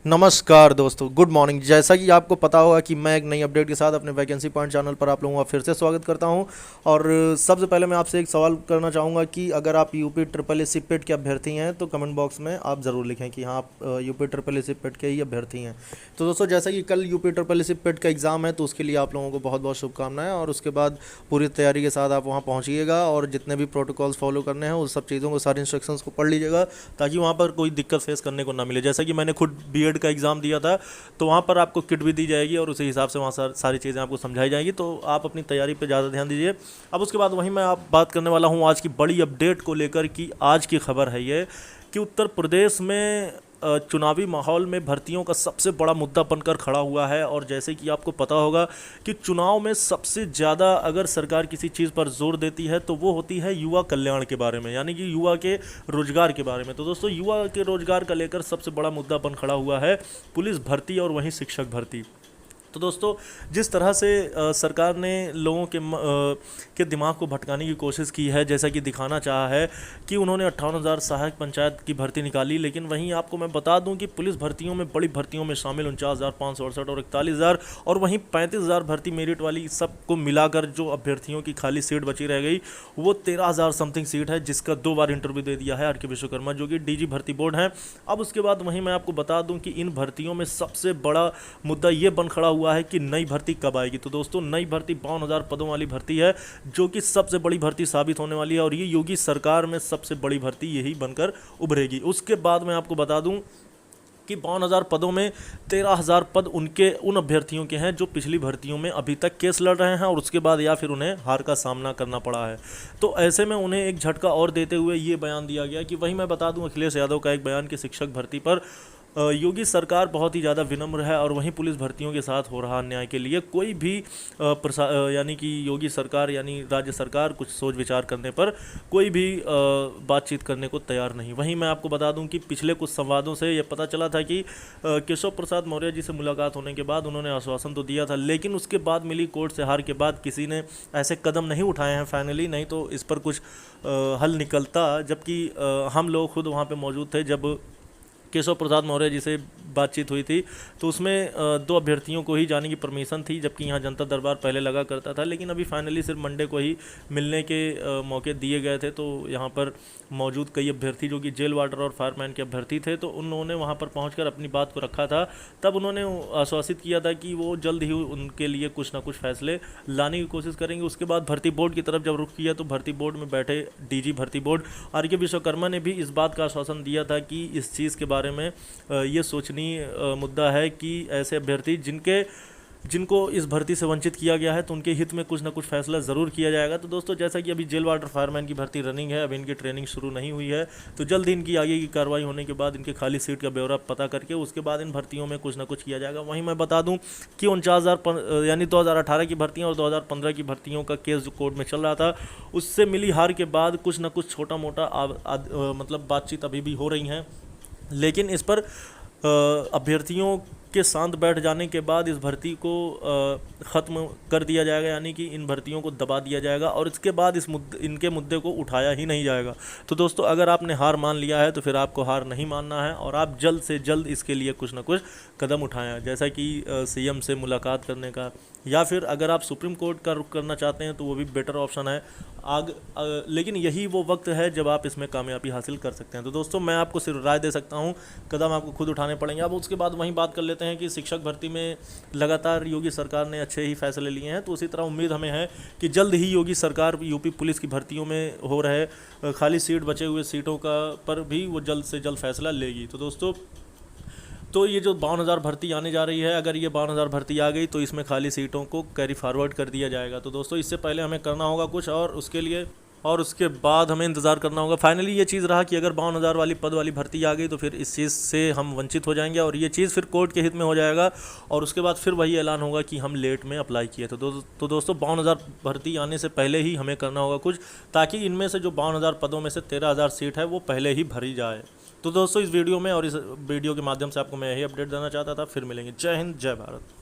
नमस्कार दोस्तों, good morning. जैसा कि आपको पता होगा कि मैं एक नई अपडेट के साथ अपने वैकेंसी पॉइंट चैनल पर आप लोगों का फिर से स्वागत करता हूं। और सबसे पहले मैं आपसे एक सवाल करना चाहूँगा कि अगर आप यूपी ट्रिपल एस सिपेट के अभ्यर्थी हैं तो कमेंट बॉक्स में आप ज़रूर लिखें कि हाँ, आप यूपी ट्रिपल एस सिपेट के ही अभ्यर्थी हैं। तो दोस्तों, जैसा कि कल यूपी ट्रिपल एस सिपेट का एग्ज़ाम है, तो उसके लिए आप लोगों को बहुत बहुत शुभकामनाएं। और उसके बाद पूरी तैयारी के साथ आप वहाँ पहुँचिएगा और जितने भी प्रोटोकॉल्स फॉलो करने हैं उस सब चीज़ों को, सारे इंस्ट्रक्शंस को पढ़ लीजिएगा, ताकि वहाँ पर कोई दिक्कत फेस करने को ना मिले। जैसा कि मैंने खुद बीएड का एग्ज़ाम दिया था, तो वहाँ पर आपको किट भी दी जाएगी और उसी हिसाब से वहाँ सारी चीज़ें आपको समझाई जाएंगी। तो आप अपनी तैयारी पे ज़्यादा ध्यान दीजिए। अब उसके बाद वहीं मैं आप बात करने वाला हूँ आज की बड़ी अपडेट को लेकर, कि आज की खबर है ये कि उत्तर प्रदेश में चुनावी माहौल में भर्तियों का सबसे बड़ा मुद्दा बनकर खड़ा हुआ है। और जैसे कि आपको पता होगा कि चुनाव में सबसे ज़्यादा अगर सरकार किसी चीज़ पर जोर देती है तो वो होती है युवा कल्याण के बारे में, यानी कि युवा के रोजगार के बारे में। तो दोस्तों, युवा के रोजगार का लेकर सबसे बड़ा मुद्दा बन खड़ा हुआ है पुलिस भर्ती और वहीं शिक्षक भर्ती। तो दोस्तों, जिस तरह से सरकार ने लोगों के दिमाग को भटकाने की कोशिश की है, जैसा कि दिखाना चाहा है कि उन्होंने 58,000 सहायक पंचायत की भर्ती निकाली, लेकिन वहीं आपको मैं बता दूं कि पुलिस भर्तियों में, बड़ी भर्तियों में शामिल 49,568 और 41,000, और वहीं 35,000 भर्ती मेरिट वाली, सबको मिलाकर जो अभ्यर्थियों की खाली सीट बची रह गई वो 13,000 समथिंग सीट है, जिसका 2 बार इंटरव्यू दे दिया है आर के विश्वकर्मा, जो कि डीजी भर्ती बोर्ड हैं। अब उसके बाद वहीं मैं आपको बता दूं कि इन भर्तियों में सबसे बड़ा मुद्दा ये बन खड़ा हुआ है कि नई भर्ती कब आएगी। तो दोस्तों, नई भर्ती 52,000 पदों वाली भर्ती है, जो कि सबसे बड़ी भर्ती साबित होने वाली है, और ये योगी सरकार में सबसे बड़ी भर्ती यही बनकर उभरेगी। उसके बाद मैं आपको बता दूं कि 52,000 पदों में 13,000 पद उन अभ्यर्थियों के हैं जो पिछली भर्तियों में अभी तक केस लड़ रहे हैं और उसके बाद या फिर उन्हें हार का सामना करना पड़ा है। तो ऐसे में उन्हें एक झटका और देते हुए ये बयान दिया गया कि, वहीं मैं बता दूं अखिलेश यादव का एक बयान कि शिक्षक भर्ती पर योगी सरकार बहुत ही ज़्यादा विनम्र है, और वहीं पुलिस भर्तियों के साथ हो रहा अन्याय के लिए कोई भी यानी कि योगी सरकार यानी राज्य सरकार कुछ सोच विचार करने पर कोई भी बातचीत करने को तैयार नहीं। वहीं मैं आपको बता दूं कि पिछले कुछ संवादों से ये पता चला था कि केशव प्रसाद मौर्य जी से मुलाकात होने के बाद उन्होंने आश्वासन तो दिया था, लेकिन उसके बाद मिली कोर्ट से हार के बाद किसी ने ऐसे कदम नहीं उठाए हैं फाइनली, नहीं तो इस पर कुछ हल निकलता। जबकि हम लोग खुद वहाँ पर मौजूद थे जब केशव प्रसाद मौर्य जी से बातचीत हुई थी, तो उसमें 2 अभ्यर्थियों को ही जाने की परमिशन थी, जबकि यहाँ जनता दरबार पहले लगा करता था। लेकिन अभी फाइनली सिर्फ मंडे को ही मिलने के मौके दिए गए थे। तो यहाँ पर मौजूद कई अभ्यर्थी जो कि जेल वार्डर और फायरमैन के अभ्यर्थी थे, तो उन लोगों ने वहाँ पर पहुँच अपनी बात को रखा था। तब उन्होंने आश्वासित किया था कि वो जल्द ही उनके लिए कुछ ना कुछ फैसले लाने की कोशिश करेंगे। उसके बाद भर्ती बोर्ड की तरफ जब रुख किया, तो भर्ती बोर्ड में बैठे डीजी भर्ती बोर्ड आर के विश्वकर्मा ने भी इस बात का आश्वासन दिया था कि इस चीज़ के बारे में ये सोचनीय मुद्दा है कि ऐसे अभ्यर्थी जिनको इस भर्ती से वंचित किया गया है, तो उनके हित में कुछ ना कुछ फैसला ज़रूर किया जाएगा। तो दोस्तों, जैसा कि अभी जेल वार्डर फायरमैन की भर्ती रनिंग है, अभी इनकी ट्रेनिंग शुरू नहीं हुई है, तो जल्द ही इनकी आगे की कार्रवाई होने के बाद इनके खाली सीट का ब्यौरा पता करके उसके बाद इन भर्तियों में कुछ ना कुछ किया जाएगा। वहीं मैं बता दूं कि 49,000 यानी 2018 की भर्तियाँ और 2015 की भर्तियों का केस जो कोर्ट में चल रहा था, उससे मिली हार के बाद कुछ ना कुछ छोटा मोटा मतलब बातचीत अभी भी हो रही हैं। लेकिन इस पर अभ्यर्थियों के शांत बैठ जाने के बाद इस भर्ती को ख़त्म कर दिया जाएगा, यानी कि इन भर्तियों को दबा दिया जाएगा और इसके बाद इनके मुद्दे को उठाया ही नहीं जाएगा। तो दोस्तों, अगर आपने हार मान लिया है तो फिर आपको हार नहीं मानना है और आप जल्द से जल्द इसके लिए कुछ ना कुछ कदम उठाएं, जैसा कि सीएम से मुलाकात करने का, या फिर अगर आप सुप्रीम कोर्ट का रुख करना चाहते हैं तो वो भी बेटर ऑप्शन है। लेकिन यही वो वक्त है जब आप इसमें कामयाबी हासिल कर सकते हैं। तो दोस्तों, मैं आपको सिर्फ राय दे सकता हूं, कदम आपको खुद उठाने पड़ेंगे। अब उसके बाद वहीं बात कर लेते हैं कि शिक्षक भर्ती में लगातार योगी सरकार ने अच्छे ही फैसले लिए हैं, तो उसी तरह उम्मीद हमें है कि जल्द ही योगी सरकार यूपी पुलिस की भर्तियों में हो रहे खाली सीट, बचे हुए सीटों का पर भी वो जल्द से जल्द फैसला लेगी। तो दोस्तों, तो ये जो 52,000 भर्ती आने जा रही है, अगर ये 52,000 भर्ती आ गई तो इसमें खाली सीटों को कैरी फॉरवर्ड कर दिया जाएगा। तो दोस्तों, इससे पहले हमें करना होगा कुछ और उसके बाद हमें इंतज़ार करना होगा। फाइनली ये चीज़ रहा कि अगर 52,000 वाली पद वाली भर्ती आ गई तो फिर इस चीज़ से हम वंचित हो जाएंगे और ये चीज़ फिर कोर्ट के हित में हो जाएगा, और उसके बाद फिर वही ऐलान होगा कि हम लेट में अप्लाई किए थे। तो दोस्तों, 52,000 भर्ती आने से पहले ही हमें करना होगा कुछ, ताकि इनमें से जो 52,000 पदों में से 13,000 सीट है वो पहले ही भरी जाए। तो दोस्तों, इस वीडियो में और इस वीडियो के माध्यम से आपको मैं यही अपडेट देना चाहता था। फिर मिलेंगे। जय हिंद, जय भारत।